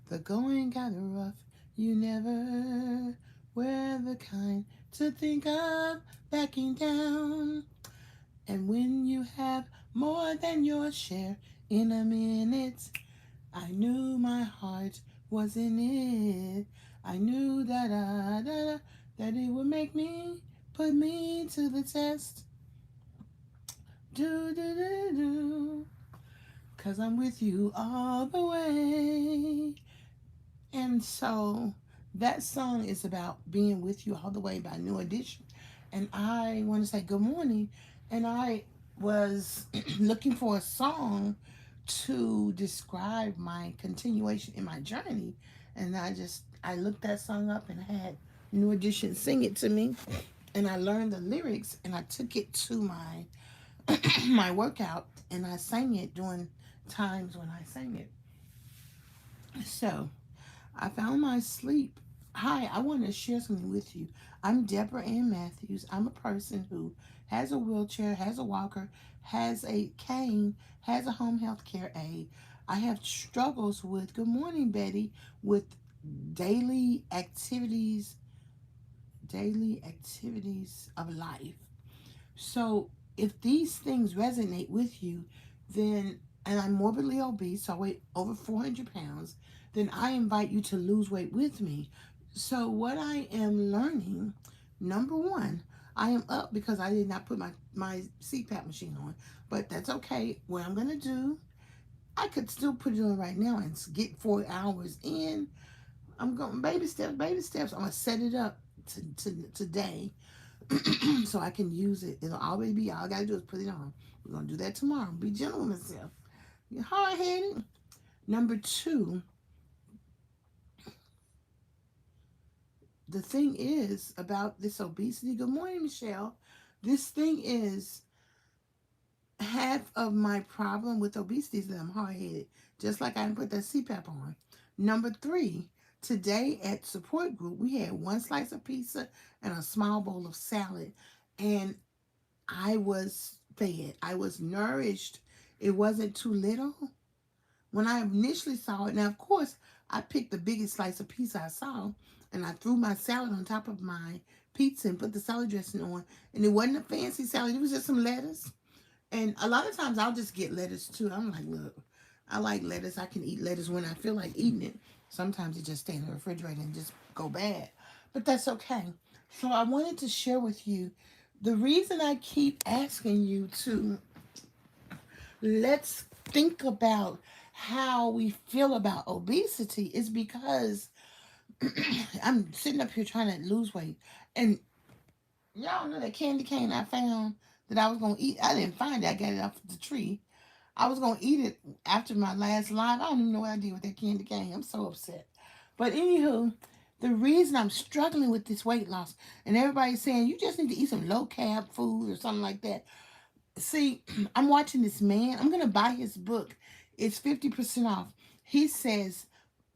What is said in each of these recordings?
The going got rough. You never were the kind to think of backing down. And when you have more than your share in a minute, I knew my heart was in it. I knew that it would make me put me to the test. Do do do do. 'Cause I'm with you all the way. And so that song is about being with you all the way by New Edition. And I want to say good morning. And I was looking for a song to describe my continuation in my journey. And I looked that song up and had New Edition sing it to me. And I learned the lyrics and I took it to my my workout and I sang it during times when I sang it. So I found my sleep. Hi, I want to share something with you. I'm DebraAnnMatthews. I'm a person who has a wheelchair, has a walker, has a cane, has a home health care aide. I have struggles with, good morning, Betty, with daily activities, daily activities of life. So if these things resonate with you, then, and I'm morbidly obese, so I weigh over 400 pounds, then I invite you to lose weight with me. So what I am learning, number one, I am up because I did not put my CPAP machine on, but that's okay. What I'm going to do, I could still put it on right now and get 4 hours in. I'm going baby steps, baby steps. I'm going to set it up today so I can use it. It'll always be, all I gotta do is put it on. We're gonna do that tomorrow. Be gentle with myself. You're hard headed. Number two, the thing is about this obesity. Good morning, Michelle. This thing is half of my problem with obesity is that I'm hard headed, just like I didn't put that CPAP on. Number three, today at support group, we had one slice of pizza and a small bowl of salad. And I was fed. I was nourished. It wasn't too little. When I initially saw it, now of course, I picked the biggest slice of pizza I saw and I threw my salad on top of my pizza and put the salad dressing on. And it wasn't a fancy salad, it was just some lettuce. And a lot of times I'll just get lettuce too. I'm like, look, I like lettuce. I can eat lettuce when I feel like eating it. Sometimes it just stay in the refrigerator and just go bad. But that's okay. So I wanted to share with you the reason I keep asking you to let's think about how we feel about obesity is because I'm sitting up here trying to lose weight. And y'all know that candy cane I found that I was going to eat. I didn't find it. I got it off the tree. I was going to eat it after my last live. I don't even know what I did with that candy cane. I'm so upset. But anywho, the reason I'm struggling with this weight loss, and everybody's saying you just need to eat some low carb food or something like that. See, I'm watching this man. I'm gonna buy his book. It's 50% off. He says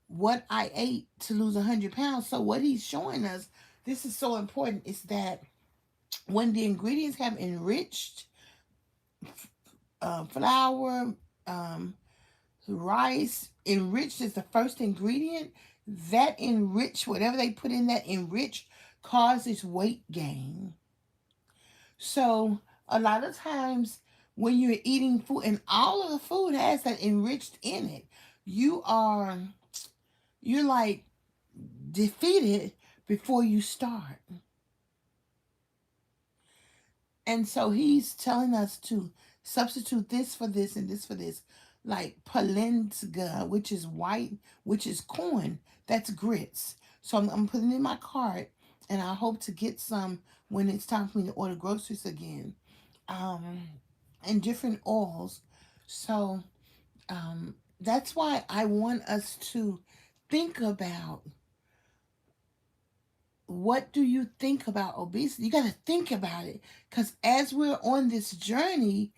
what I ate to lose 100 pounds. So what he's showing us, this is so important, is that when the ingredients have enriched flour, um, rice, enriched is the first ingredient. That enriched, whatever they put in that enriched, causes weight gain. So a lot of times when you're eating food and all of the food has that enriched in it, you are you're like defeated before you start. And so he's telling us to substitute this for this and this for this. Like polenta, which is white, which is corn. That's grits. So I'm putting it in my cart and I hope to get some when it's time for me to order groceries again. Um, and different oils. So that's why I want us to think about what do you think about obesity? You got to think about it because as we're on this journey,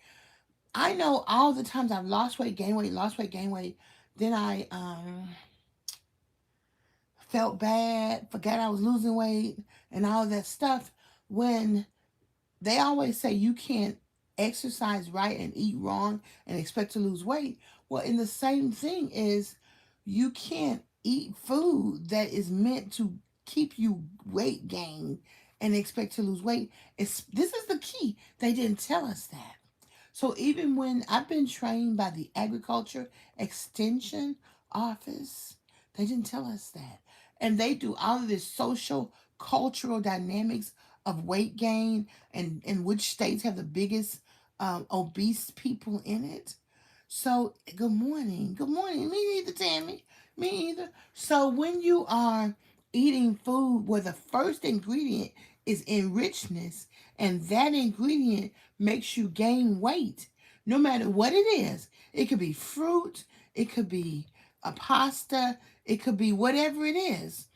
I know all the times I've lost weight, gained weight, lost weight, gained weight. Then I felt bad, forgot I was losing weight, and all that stuff. When they always say you can't exercise right and eat wrong and expect to lose weight. Well, in the same thing is you can't. eat food that is meant to keep you weight gain and expect to lose weight. This is the key. They didn't tell us that. So even when I've been trained by the Agriculture Extension Office, they didn't tell us that. And they do all of this social, cultural dynamics of weight gain and which states have the biggest obese people in it. So, good morning. Good morning. Me neither, Tammy. Me either. So, when you are eating food where the first ingredient is enrichedness, and that ingredient makes you gain weight, no matter what it is, it could be fruit, it could be a pasta, it could be whatever it is,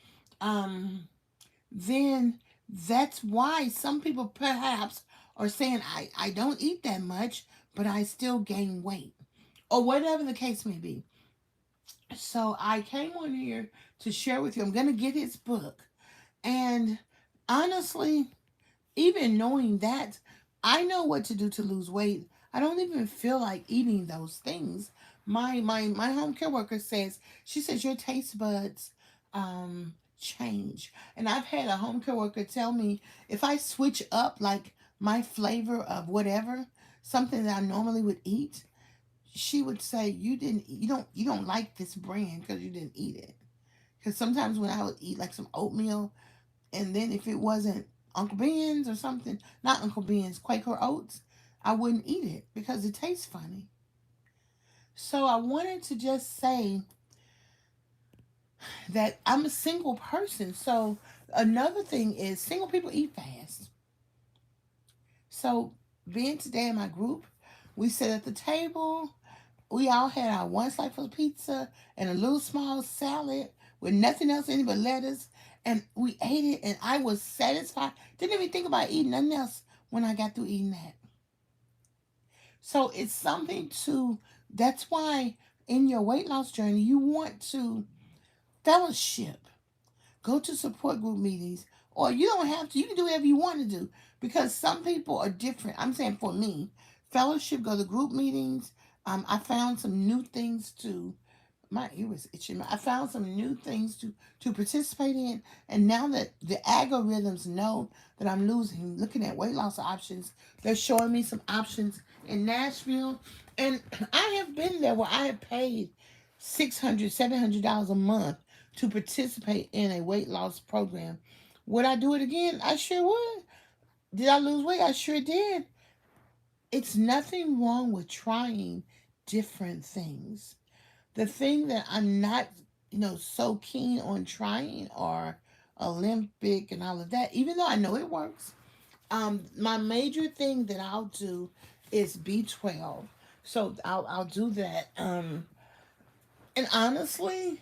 then that's why some people perhaps are saying, I don't eat that much, but I still gain weight or whatever the case may be. So I came on here to share with you. I'm going to get his book. And honestly, even knowing that, I know what to do to lose weight. I don't even feel like eating those things. My home care worker says, she says your taste buds change. And I've had a home care worker tell me if I switch up like my flavor of whatever, something that I normally would eat, she would say you don't like this brand because you didn't eat it. Because sometimes when I would eat like some oatmeal, and then if it wasn't Uncle Ben's or something, not Uncle Ben's, Quaker Oats, I wouldn't eat it because it tastes funny. So I wanted to just say that I'm a single person. So another thing is single people eat fast. So being today in my group, we sat at the table. We all had our one slice of pizza and a little small salad with nothing else in it but lettuce. And we ate it, and I was satisfied. Didn't even think about eating nothing else when I got through eating that. So it's something to, that's why in your weight loss journey, you want to fellowship. Go to support group meetings, or you don't have to. You can do whatever you want to do because some people are different. I'm saying for me, fellowship, go to group meetings. I found some new things to. My ear was itching. I found some new things to participate in, and now that the algorithms know that I'm looking at weight loss options, they're showing me some options in Nashville, and I have been there where I have paid $600, $700 a month to participate in a weight loss program. Would I do it again? I sure would. Did I lose weight? I sure did. It's nothing wrong with trying different things. The thing that I'm not, so keen on trying are Olympic and all of that, even though I know it works. My major thing that I'll do is B12. So I'll do that. And honestly,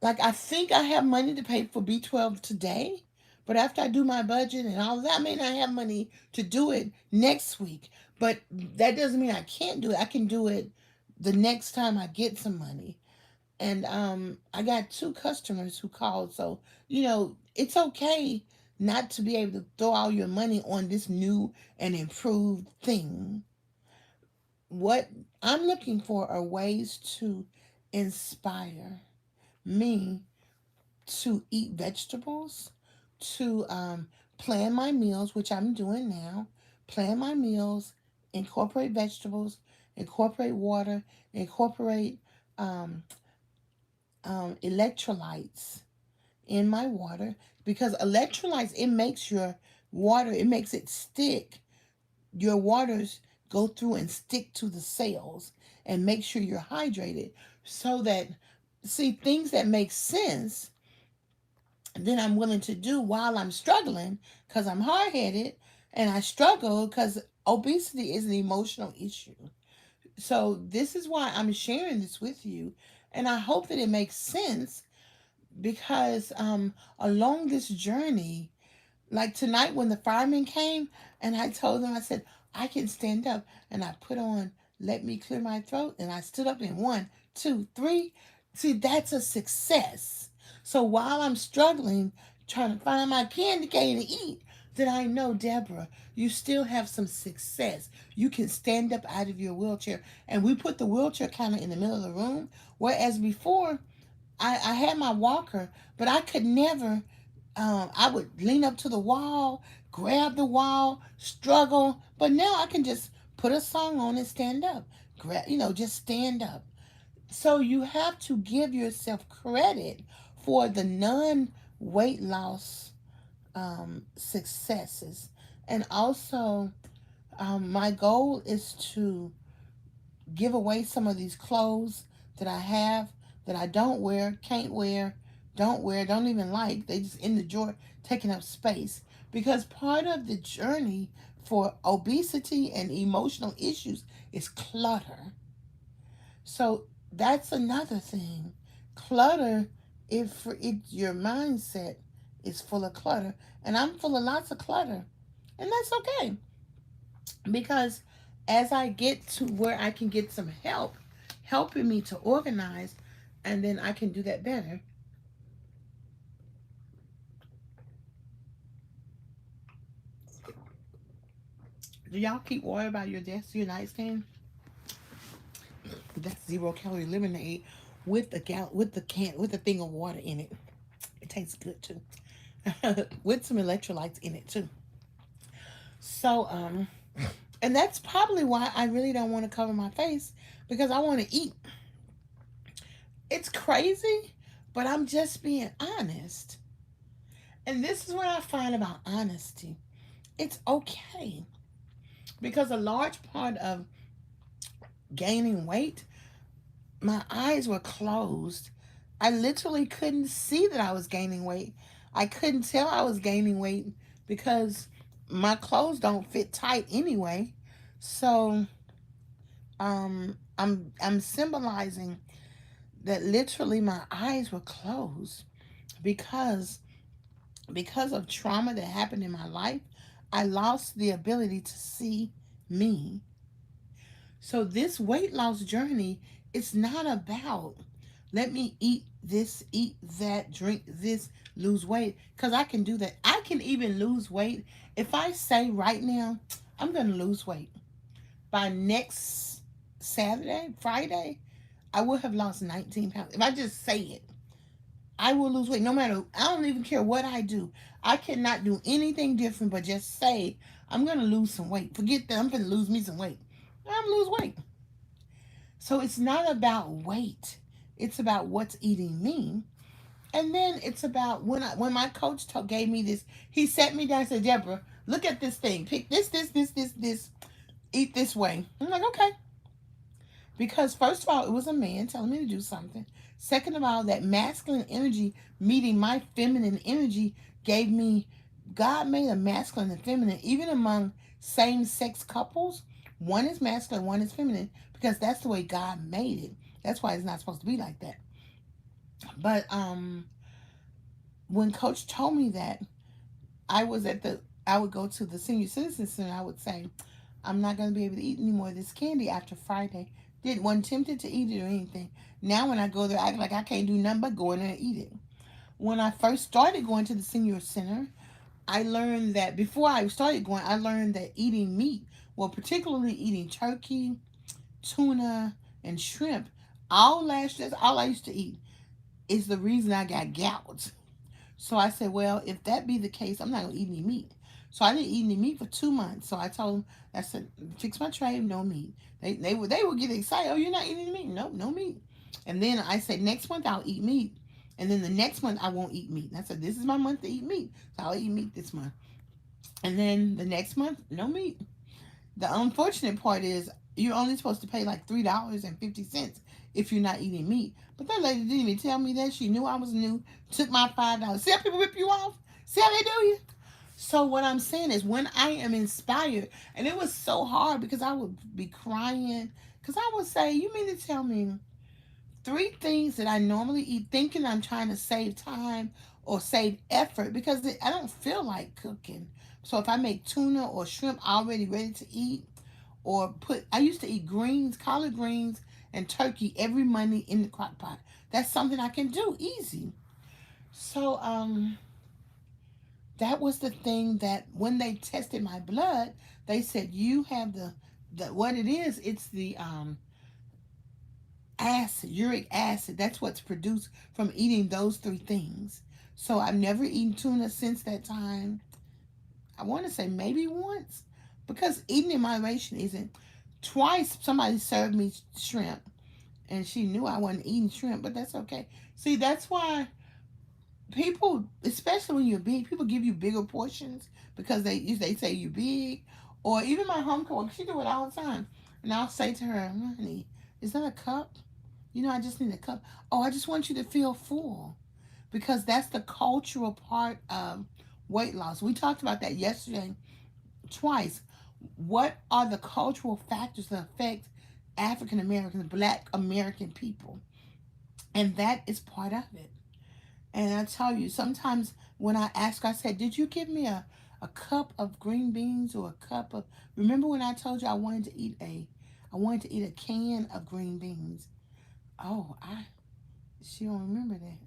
like I think I have money to pay for B12 today, but after I do my budget and all of that, I may not have money to do it next week. But that doesn't mean I can't do it. I can do it the next time I get some money. And I got two customers who called, so it's okay not to be able to throw all your money on this new and improved thing. What I'm looking for are ways to inspire me to eat vegetables, to plan my meals, which I'm doing now. Plan my meals, incorporate vegetables, incorporate water, incorporate um, electrolytes in my water, because electrolytes, it makes your water, it makes it stick. Your waters go through and stick to the cells and make sure you're hydrated, so that, see, things that make sense, then I'm willing to do while I'm struggling, because I'm hard-headed and I struggle because obesity is an emotional issue. So this is why I'm sharing this with you, and I hope that it makes sense, because along this journey, like tonight when the firemen came and I told them, I said, I can stand up, and I put on Let Me Clear My Throat, and I stood up in 1, 2, 3. See, that's a success. So while I'm struggling trying to find my candy cane to eat, then I know, Deborah, you still have some success. You can stand up out of your wheelchair, and we put the wheelchair kind of in the middle of the room, whereas before I had my walker, but I could never. I would lean up to the wall, grab the wall, struggle. But now I can just put a song on and stand up. Just stand up. So you have to give yourself credit for the non-weight loss successes. And also, my goal is to give away some of these clothes that I have that I don't wear, can't wear, don't even like. They just in the drawer taking up space. Because part of the journey for obesity and emotional issues is clutter. So that's another thing. Clutter, if your mindset is full of clutter, and I'm full of lots of clutter, and that's okay because as I get to where I can get some help, helping me to organize, and then I can do that better. Do y'all keep water by your desk, your nightstand? That's 0 calorie lemonade with the thing of water in it. It tastes good too, with some electrolytes in it too. So and that's probably why I really don't want to cover my face because I want to eat. It's crazy, but I'm just being honest. And this is what I find about honesty. It's okay because a large part of gaining weight, my eyes were closed. I literally couldn't see that I was gaining weight. I couldn't tell I was gaining weight because my clothes don't fit tight anyway. So I'm symbolizing that literally my eyes were closed because of trauma that happened in my life. I lost the ability to see me. So this weight loss journey, it's not about let me eat this, eat that, drink this, lose weight. Because I can do that. I can even lose weight. If I say right now, I'm going to lose weight. By next Saturday, Friday, I will have lost 19 pounds. If I just say it, I will lose weight. No matter, I don't even care what I do. I cannot do anything different but just say, I'm going to lose some weight. Forget that. I'm going to lose me some weight. I'm going to lose weight. So it's not about weight. It's about what's eating me. And then it's about when my coach gave me this, he sat me down and said, Deborah, look at this thing. Pick this. Eat this way. I'm like, okay. Because first of all, it was a man telling me to do something. Second of all, that masculine energy meeting my feminine energy gave me, God made a masculine and feminine, even among same sex couples. One is masculine, one is feminine, because that's the way God made it. That's why it's not supposed to be like that. But when Coach told me that, I would go to the senior citizen center. I would say, I'm not going to be able to eat any more of this candy after Friday. Wasn't tempted to eat it or anything. Now when I go there, I act like I can't do nothing but go in there and eat it. When I first started going to the senior center, I learned that before I started going, I learned that eating meat, well, particularly eating turkey, tuna, and shrimp, that's all I used to eat, is the reason I got gout. So I said, well, if that be the case, I'm not going to eat any meat. So I didn't eat any meat for 2 months. So I told them, I said, fix my tray, no meat. They would get excited. Oh, you're not eating meat? Nope, no meat. And then I said, next month I'll eat meat. And then the next month I won't eat meat. And I said, this is my month to eat meat. So I'll eat meat this month. And then the next month, no meat. The unfortunate part is you're only supposed to pay like $3.50 if you're not eating meat. But that lady didn't even tell me that. She knew I was new. Took my $5. See how people rip you off? See how they do you? So what I'm saying is when I am inspired, and it was so hard because I would be crying, because I would say, you mean to tell me 3 things that I normally eat thinking I'm trying to save time or save effort because I don't feel like cooking. So if I make tuna or shrimp already ready to eat, or I used to eat greens, collard greens, and turkey every Monday in the crock pot. That's something I can do easy. So that was the thing that when they tested my blood, they said you have the what it is. It's acid, uric acid. That's what's produced from eating those three things. So I've never eaten tuna since that time. I want to say maybe once, because eating in moderation isn't. Twice somebody served me shrimp, and she knew I wasn't eating shrimp, but that's okay. See, that's why people, especially when you're big, people give you bigger portions because they say you're big. Or even my home cook, she do it all the time, and I'll say to her, "Honey, is that a cup? I just need a cup. Oh, I just want you to feel full." Because that's the cultural part of weight loss. We talked about that yesterday twice. What are the cultural factors that affect African Americans, Black American people? And that is part of it. And I tell you, sometimes when I ask, I said, "Did you give me a cup of green beans or a cup of?" Remember when I told you I wanted to eat a can of green beans? Oh, she don't remember that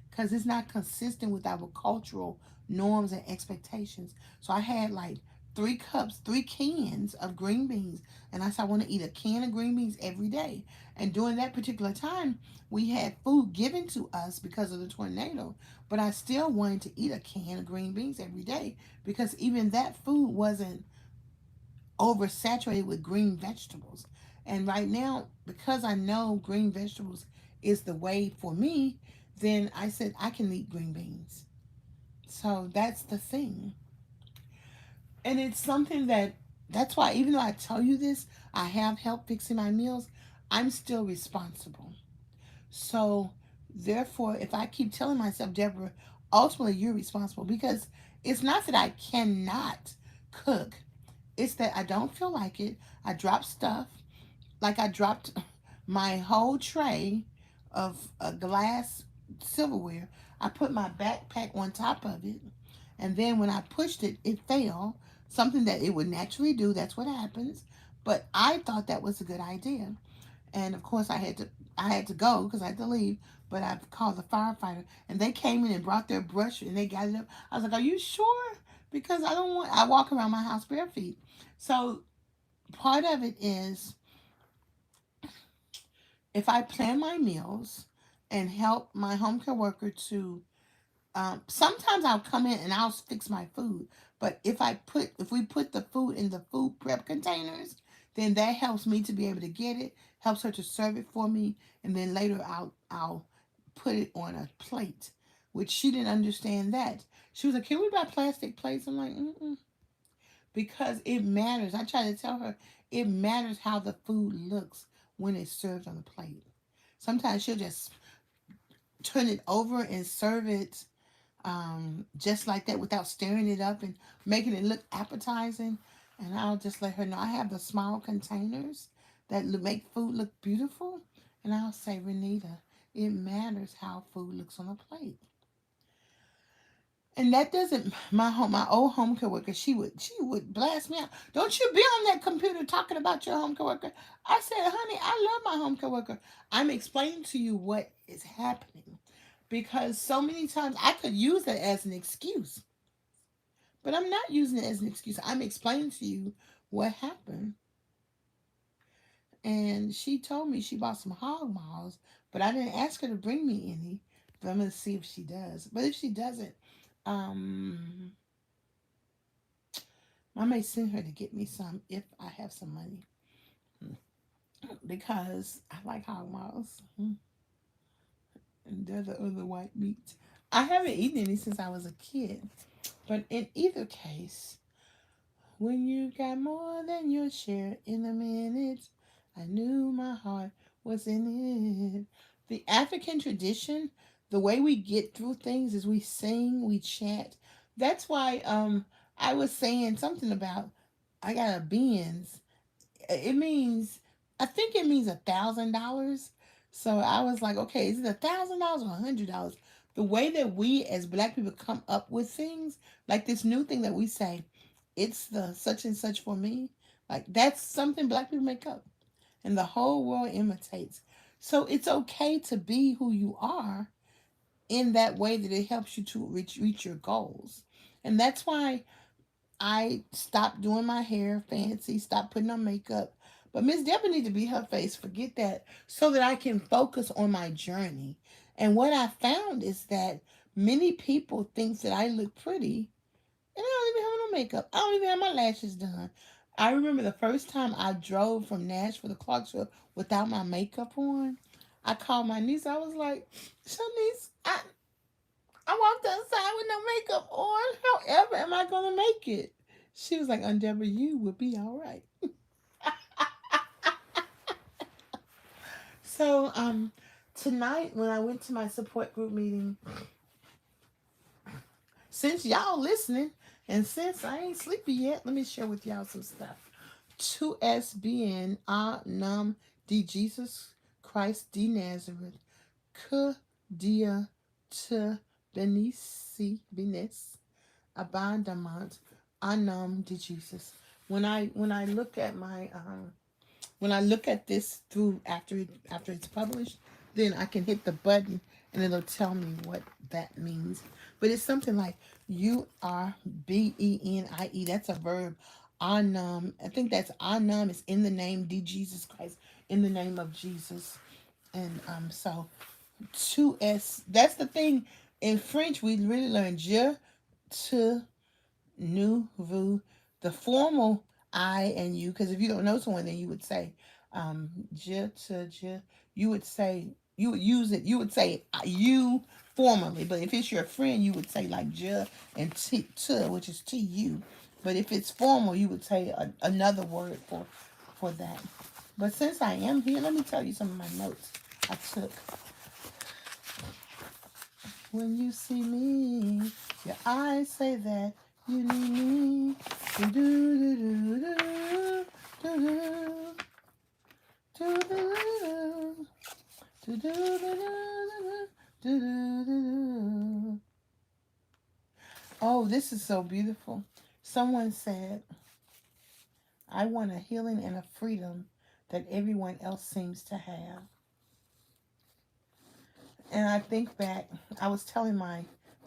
because it's not consistent with our cultural norms and expectations. So I had like 3 cups, 3 cans of green beans, and I said I want to eat a can of green beans every day. And during that particular time, we had food given to us because of the tornado, but I still wanted to eat a can of green beans every day because even that food wasn't oversaturated with green vegetables. And right now, because I know green vegetables is the way for me, then I said I can eat green beans. So that's the thing. And it's something that's why, even though I tell you this, I have help fixing my meals, I'm still responsible. So therefore, if I keep telling myself, Deborah, ultimately you're responsible, because it's not that I cannot cook. It's that I don't feel like it. I drop stuff. Like I dropped my whole tray of glass silverware. I put my backpack on top of it, and then when I pushed it, it fell. Something that it would naturally do. That's what happens. But I thought that was a good idea, and of course I had to go because I had to leave. But I called the firefighter, and they came in and brought their brush and they got it up. I was like, "Are you sure?" Because I don't want. I walk around my house bare feet, so part of it is if I plan my meals and help my home care worker to, sometimes I'll come in and I'll fix my food. But if we put the food in the food prep containers, then that helps me to be able to get it, helps her to serve it for me, and then later I'll put it on a plate, which she didn't understand that. She was like, "Can we buy plastic plates?" I'm like, mm-mm. Because it matters. I try to tell her it matters how the food looks when it's served on a plate. Sometimes she'll just turn it over and serve it just like that without stirring it up and making it look appetizing. And I'll just let her know I have the small containers that make food look beautiful. And I'll say, "Renita, it matters how food looks on a plate." And that doesn't, my old home care worker, she would blast me out. "Don't you be on that computer talking about your home care worker." I said, "Honey, I love my home care worker. I'm explaining to you what is happening." Because so many times I could use that as an excuse. But I'm not using it as an excuse. I'm explaining to you what happened. And she told me she bought some hog maws, but I didn't ask her to bring me any. But I'm gonna see if she does. But if she doesn't, um, I may send her to get me some if I have some money, because I like hog maws, and they're the other white meats. I haven't eaten any since I was a kid. But in either case, when you got more than your share in a minute, I knew my heart was in it. The African tradition, the way we get through things is we sing, we chant. That's why I was saying something about I got a Benz. It means, I think it means $1,000. So I was like, okay, is it $1,000 or $100? The way that we as Black people come up with things, like this new thing that we say, "It's the such and such for me." Like that's something Black people make up, and the whole world imitates. So it's okay to be who you are in that way that it helps you to reach your goals, and that's why I stopped doing my hair fancy, stopped putting on makeup, But Miss Deborah need to be her face. Forget that, so that I can focus on my journey. And what I found is that many people think that I look pretty, and I don't even have no makeup. I don't even have my lashes done. I remember the first time I drove from Nashville to Clarksville without my makeup on. I called my niece. I was like, Shanice, I walked outside with no makeup on. However, am I going to make it? She was like, Deborah, you will be all right. So, tonight when I went to my support group meeting, since y'all listening and since I ain't sleepy yet, let me share with y'all some stuff. 2S being Nam D Jesus Christ D Nazareth K Dia T Benici Benis Abandamant Anam D Jesus. When I look at my when I look at this through after it's published, then I can hit the button and it'll tell me what that means. But it's something like URBENIE. That's a verb. Anam. I think that's Anam is in the name D Jesus Christ, in the name of Jesus. And so 2S. That's the thing. In French, we really learn je, te, nous, vous, the formal I and you, because if you don't know someone, then you would say, je, te, je, you would say, you would use it, you would say you formally, but if it's your friend, you would say like je and te, which is to you. But if it's formal, you would say another word for that. But since I am here, let me tell you some of my notes I took. When you see me, your eyes say that you need me. Do do do do do do do do do. Oh, this is so beautiful. Someone said, I want a healing and a freedom that everyone else seems to have. And I think back, I'm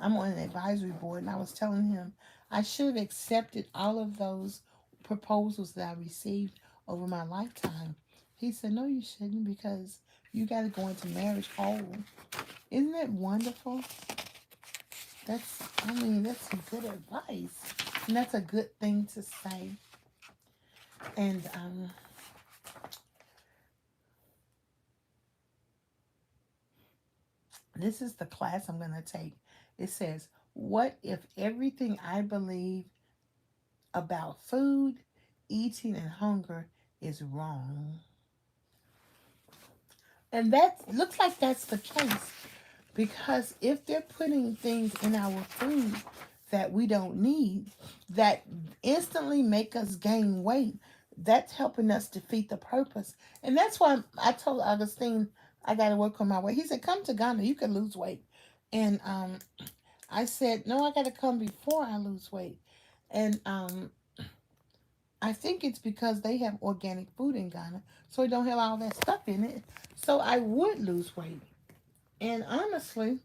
on an advisory board, and I was telling him I should have accepted all of those proposals that I received over my lifetime. He said, no, you shouldn't, because you got to go into marriage whole. Isn't that wonderful? That's some good advice. And that's a good thing to say. And, this is the class I'm going to take. It says, what if everything I believe about food, eating, and hunger is wrong? And that looks like that's the case. Because if they're putting things in our food that we don't need, that instantly make us gain weight, that's helping us defeat the purpose. And that's why I told Augustine I got to work on my weight. He said, come to Ghana, you can lose weight. And I said, no, I got to come before I lose weight. And I think it's because they have organic food in Ghana, so it don't have all that stuff in it. So I would lose weight. And honestly,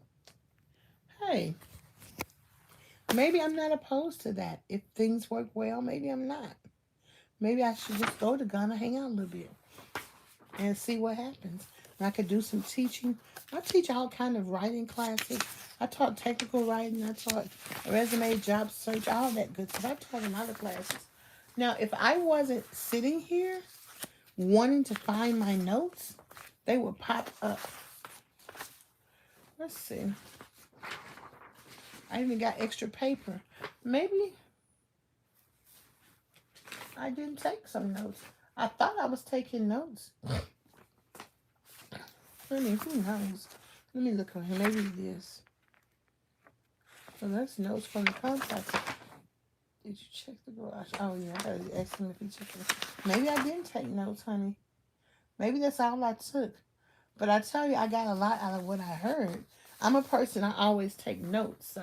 hey, maybe I'm not opposed to that. If things work well, maybe I'm not. Maybe I should just go to Ghana, hang out a little bit, and see what happens. And I could do some teaching. I teach all kind of writing classes. I taught technical writing. I taught resume, job search, all that good stuff. I taught a lot of classes. Now, if I wasn't sitting here wanting to find my notes, they would pop up. Let's see. I even got extra paper. Maybe I didn't take some notes. I thought I was taking notes. Who knows? Let me look on here. Maybe it is. So that's notes from the contract. Did you check the garage? Oh, yeah. I gotta ask him if he checked it. Maybe I didn't take notes, honey. Maybe that's all I took. But I tell you, I got a lot out of what I heard. I'm a person, I always take notes. So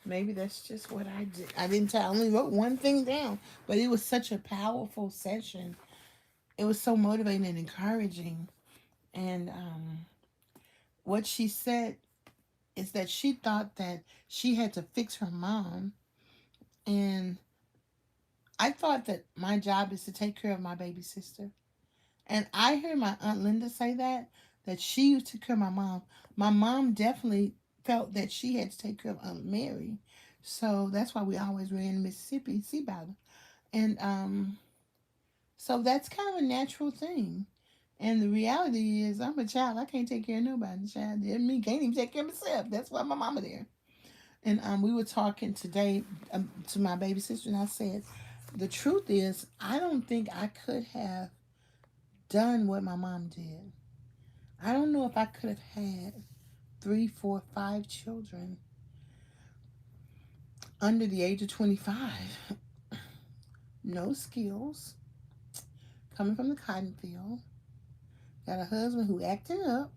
maybe that's just what I did. I only wrote one thing down. But it was such a powerful session. It was so motivating and encouraging. And what she said is that she thought that she had to fix her mom. And I thought that my job is to take care of my baby sister. And I heard my Aunt Linda say that she used to take care of my mom. My mom definitely felt that she had to take care of Aunt Mary. So that's why we always ran in Mississippi, see about her. And so that's kind of a natural thing. And the reality is, I'm a child. I can't take care of nobody. Child, me can't even take care of myself. That's why my mama there. And we were talking today to my baby sister, and I said, the truth is, I don't think I could have done what my mom did. I don't know if I could have had three, four, five children under the age of 25. No skills, coming from the cotton field, got a husband who acting up,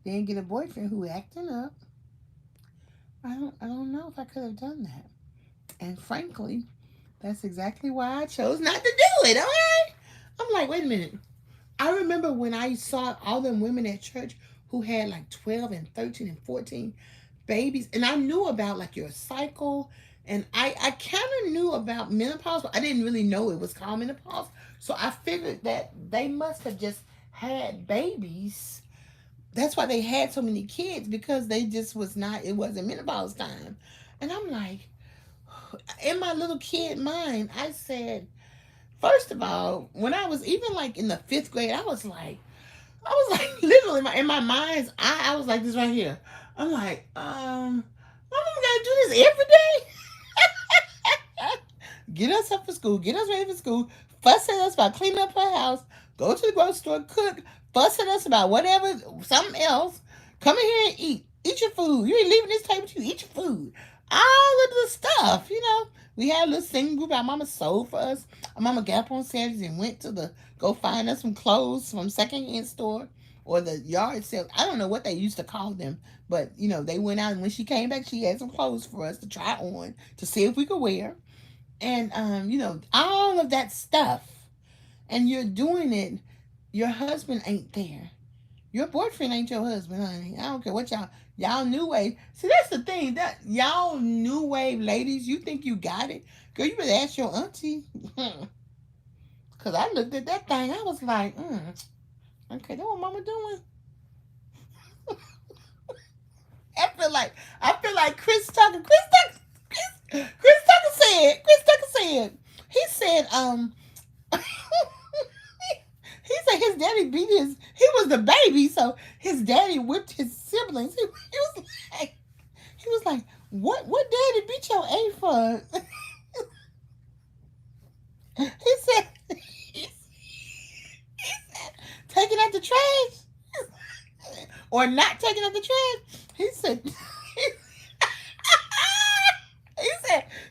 then get a boyfriend who acting up. I don't know if I could have done that. And frankly, that's exactly why I chose not to do it. Okay, I'm like, wait a minute. I remember when I saw all them women at church who had like 12 and 13 and 14 babies, and I knew about like your cycle, and I kind of knew about menopause, but I didn't really know it was called menopause. So I figured that they must have just had babies. That's why they had so many kids, because they just was not, it wasn't menopause time. And I'm like, in my little kid mind, I said, first of all, when I was even like in the fifth grade, I was like literally in my mind's eye, I was like this right here. I'm like, my mom gotta do this every day. Get us up for school, get us ready for school, fuss at us about cleaning up her house, go to the grocery store, cook, fuss at us about whatever, something else. Come in here and eat. Eat your food. You ain't leaving this table till you eat your food. All of the stuff, you know. We had a little singing group our mama sold for us. Our mama got up on Saturdays and went to the go find us some clothes from secondhand store or the yard sale. I don't know what they used to call them, but you know, they went out and when she came back, she had some clothes for us to try on to see if we could wear. And you know, all of that stuff. And you're doing it, your husband ain't there. Your boyfriend ain't your husband, honey. I don't care what y'all new wave. See, that's the thing. That y'all new wave ladies, you think you got it. Girl, you better ask your auntie. Cause I looked at that thing, I was like, okay, that's what mama doing. I feel like Chris Tucker said, he said, he said his daddy beat he was the baby, so his daddy whipped his siblings. He was like, what daddy beat your A for? he said, he said, taking out the trash or not taking out the trash. He said,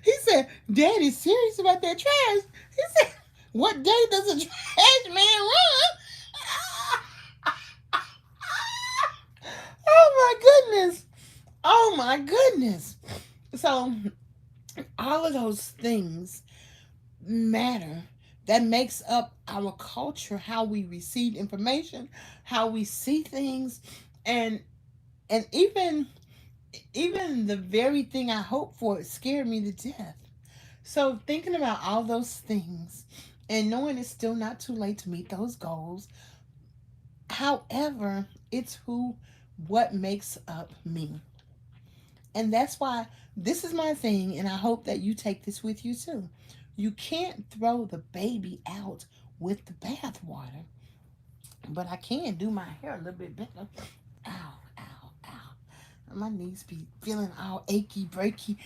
he said, Daddy's serious about that trash. He said, what day does a trash man run? Oh my goodness. Oh my goodness. So all of those things matter. That makes up our culture, how we receive information, how we see things, and even the very thing I hoped for scared me to death. So thinking about all those things and knowing it's still not too late to meet those goals. However, it's what makes up me. And that's why this is my thing, and I hope that you take this with you too. You can't throw the baby out with the bathwater, but I can do my hair a little bit better. Ow, ow, ow. My knees be feeling all achy, breaky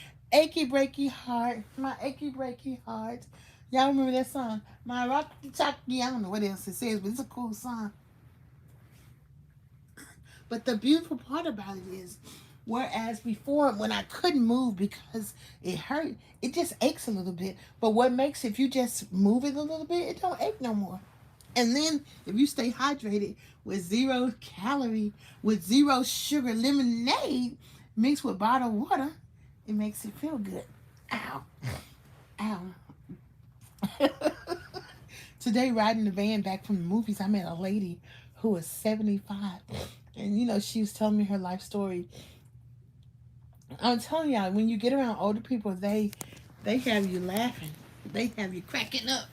heart. My achy, breaky heart. Y'all remember that song? My rocky talkie. I don't know what else it says, but it's a cool song. But the beautiful part about it is, whereas before, when I couldn't move because it hurt, it just aches a little bit. But what makes it, if you just move it a little bit, it don't ache no more. And then if you stay hydrated with 0 calorie, with 0 sugar lemonade mixed with bottled water, it makes it feel good. Ow. Ow. Today, riding the van back from the movies, I met a lady who was 75. And, you know, she was telling me her life story. I'm telling y'all, when you get around older people, they have you laughing. They have you cracking up.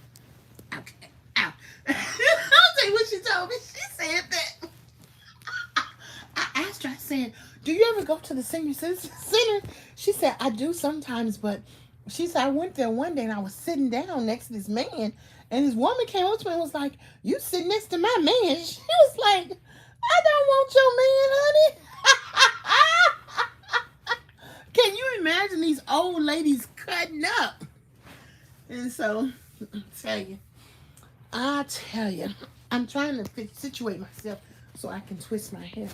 Okay. Ow. tell you what she told me. She said that. I asked her, I said, do you ever go to the senior citizen center? She said, I do sometimes, but she said, I went there one day and I was sitting down next to this man, and this woman came up to me and was like, you sitting next to my man. She was like, I don't want your man, honey. Can you imagine these old ladies cutting up? And so, I tell you, I'm trying to situate myself so I can twist my hair.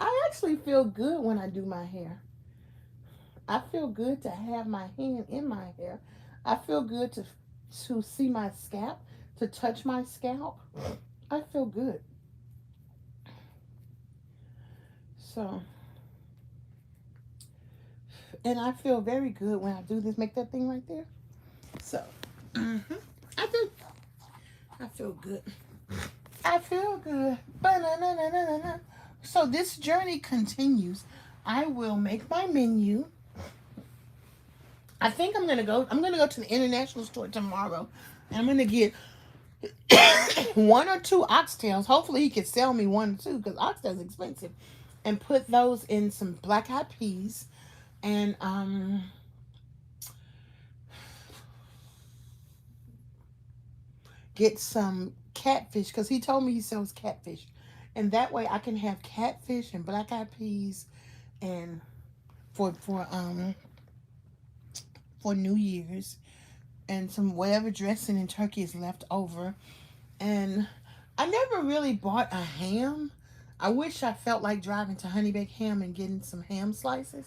I actually feel good when I do my hair. I feel good to have my hand in my hair. I feel good to see my scalp, to touch my scalp. I feel good. So, and I feel very good when I do this. Make that thing right there. So, I do. I feel good. I feel good. Ba-na-na-na-na-na. So this journey continues. I will make my menu. I think I'm gonna go to the international store tomorrow, and I'm gonna get one or two oxtails. Hopefully he can sell me one or two, because oxtails are expensive, and put those in some black eyed peas, and get some catfish, because he told me he sells catfish, and that way I can have catfish and black eyed peas, and for New Year's, and some whatever dressing and turkey is left over. And I never really bought a ham. I wish I felt like driving to Honey Baked Ham and getting some ham slices,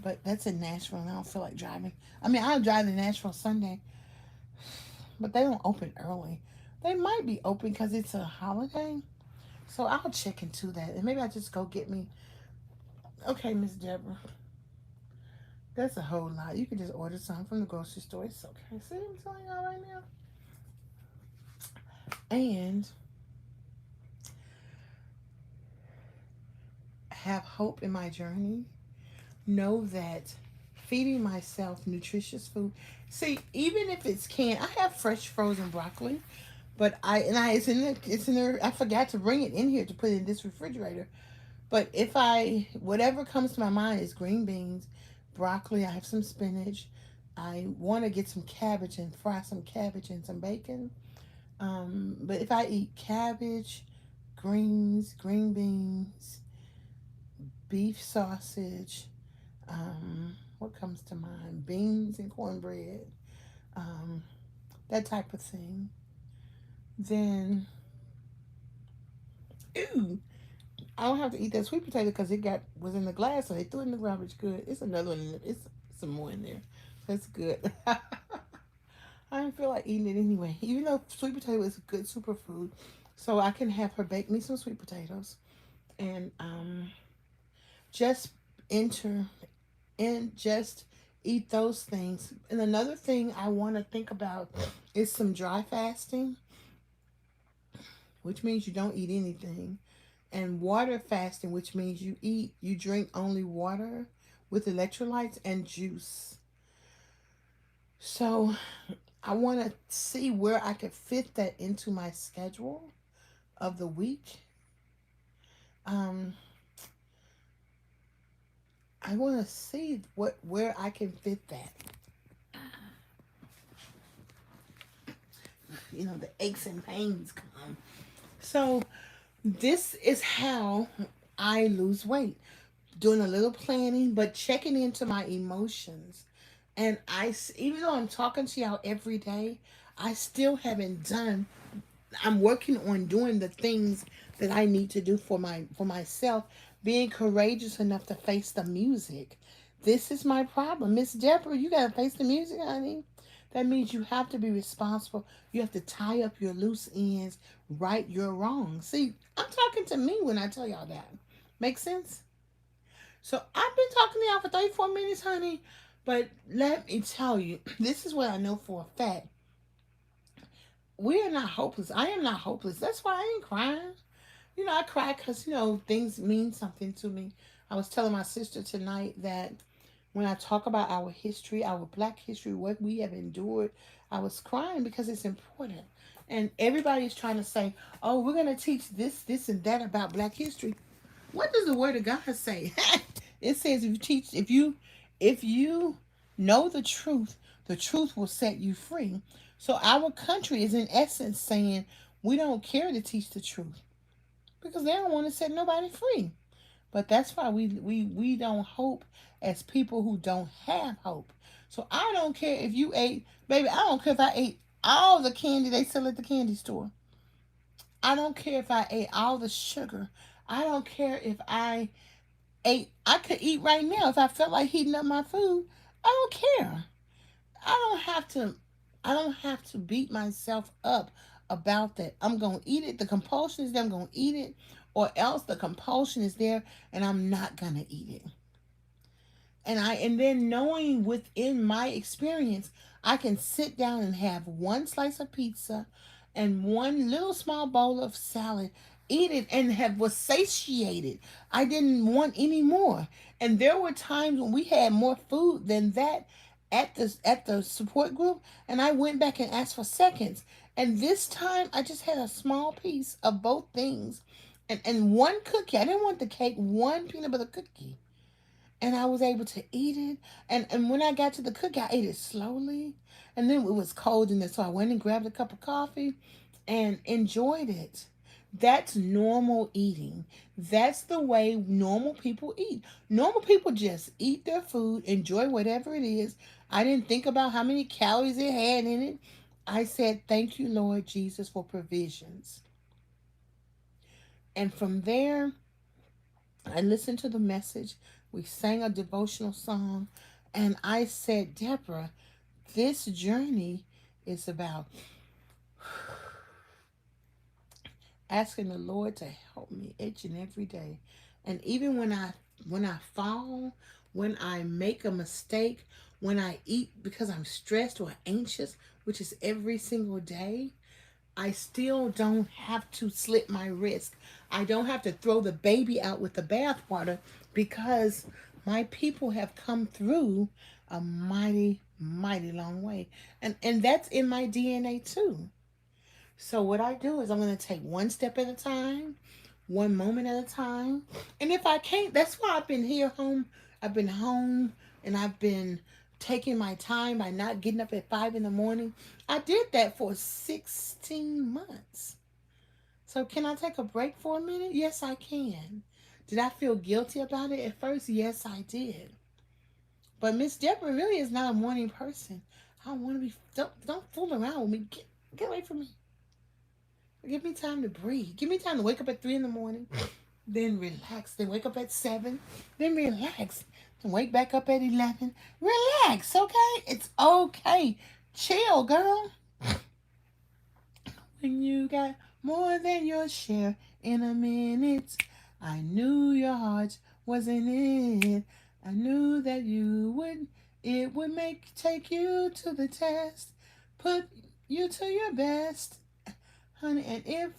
but that's in Nashville and I don't feel like driving. I mean, I'll drive to Nashville Sunday, but they don't open early. They might be open because it's a holiday, so I'll check into that, and maybe I'll just go get me. Okay, Miss Deborah, that's a whole lot. You can just order something from the grocery store. It's okay. See what I'm telling y'all right now? And have hope in my journey. Know that feeding myself nutritious food. See, even if it's canned, I have fresh frozen broccoli, but it's in there. I forgot to bring it in here to put it in this refrigerator. But if whatever comes to my mind is green beans, broccoli, I have some spinach. I want to get some cabbage and fry some cabbage and some bacon. But if I eat cabbage, greens, green beans, beef sausage, what comes to mind? Beans and cornbread, that type of thing. Then, ooh, I don't have to eat that sweet potato because was in the glass, so they threw it in the garbage. Good. It's another one. It's some more in there. That's good. I don't feel like eating it anyway. Even though sweet potato is a good superfood, so I can have her bake me some sweet potatoes, and just just eat those things. And another thing I want to think about is some dry fasting, which means you don't eat anything, and water fasting, which means you drink only water with electrolytes and juice. So I want to see where I could fit that into my schedule of the week. I want to see where I can fit that. The aches and pains come. So this is how I lose weight. Doing a little planning, but checking into my emotions. And even though I'm talking to y'all every day, I still haven't I'm working on doing the things that I need to do for myself, being courageous enough to face the music. This is my problem. Miss Deborah, you got to face the music, honey. That means you have to be responsible. You have to tie up your loose ends, right your wrongs. See, I'm talking to me when I tell y'all that. Make sense? So I've been talking to y'all for 34 minutes, honey. But let me tell you, this is what I know for a fact. We are not hopeless. I am not hopeless. That's why I ain't crying. I cry because, things mean something to me. I was telling my sister tonight that when I talk about our history, our black history, what we have endured, I was crying because it's important. And everybody is trying to say, oh, we're going to teach this, this, and that about black history. What does the word of God say? It says if you know the truth will set you free. So our country is in essence saying we don't care to teach the truth because they don't want to set nobody free. But that's why we don't hope as people who don't have hope. So I don't care if you ate, baby, I don't care if I ate all the candy they sell at the candy store. I don't care if I ate all the sugar. I don't care if I could eat right now if I felt like heating up my food. I don't care. I don't have to I don't have to beat myself up about that. I'm going to eat it. The compulsion is there. I'm going to eat it, or else the compulsion is there and I'm not going to eat it. And then knowing within my experience, I can sit down and have one slice of pizza and one little small bowl of salad, eat it and have was satiated. I didn't want any more. And there were times when we had more food than that at the support group, and I went back and asked for seconds. And this time I just had a small piece of both things. And one cookie. I didn't want the cake, one peanut butter cookie, and I was able to eat it. And when I got to the cookie, I ate it slowly. And then it was cold in there, so I went and grabbed a cup of coffee and enjoyed it. That's normal eating. That's the way normal people eat. Normal people just eat their food, enjoy whatever it is. I didn't think about how many calories it had in it. I said, thank you, Lord Jesus, for provisions. And from there, I listened to the message. We sang a devotional song. And I said, Deborah, this journey is about asking the Lord to help me each and every day. And even when I fall, when I make a mistake, when I eat because I'm stressed or anxious, which is every single day, I still don't have to slit my wrist. I don't have to throw the baby out with the bathwater because my people have come through a mighty, mighty long way. And that's in my DNA too. So what I do is I'm going to take one step at a time, one moment at a time. And if I can't, that's why I've been here home. I've been home and I've been taking my time by not getting up at 5 in the morning. I did that for 16 months. So can I take a break for a minute? Yes, I can. Did I feel guilty about it at first? Yes, I did. But Miss Deborah really is not a morning person. I don't want to be. Don't fool around with me. Get away from me. Give me time to breathe. Give me time to wake up at 3 in the morning, then relax. Then wake up at 7, then relax. Then wake back up at 11. Relax, okay? It's okay. Chill, girl. When you got more than your share in a minute, I knew your heart was in it. I knew that it would take you to the test, put you to your best, honey. And if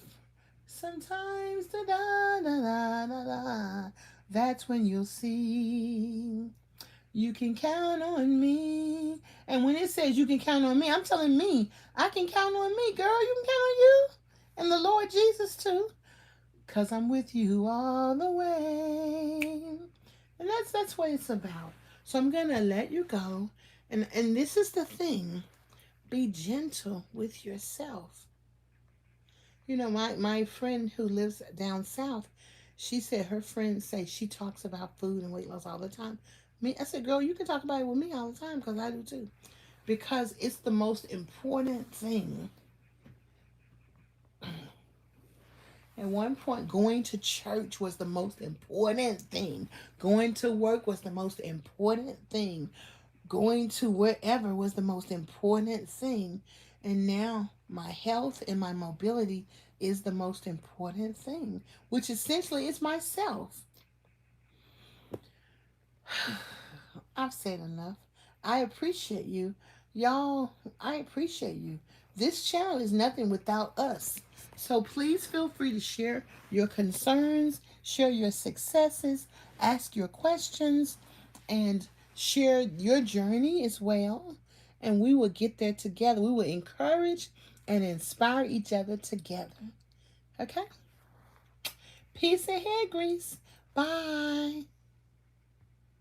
sometimes da da da da da da, that's when you'll see you can count on me. And when it says you can count on me, I'm telling me I can count on me, girl. You can count on you and the Lord Jesus too, cause I'm with you all the way. And that's what it's about. So I'm gonna let you go, and this is the thing: be gentle with yourself. You know, my friend who lives down south, she said her friends say she talks about food and weight loss all the time. Me, I said, girl, you can talk about it with me all the time because I do too. Because it's the most important thing. At one point, going to church was the most important thing. Going to work was the most important thing. Going to wherever was the most important thing. And now my health and my mobility is the most important thing, which essentially is myself. I've said enough. I appreciate you. Y'all, I appreciate you. This channel is nothing without us. So please feel free to share your concerns, share your successes, ask your questions, and share your journey as well, and we will get there together. We will encourage and inspire each other together. Okay? Peace and hair grease. Bye.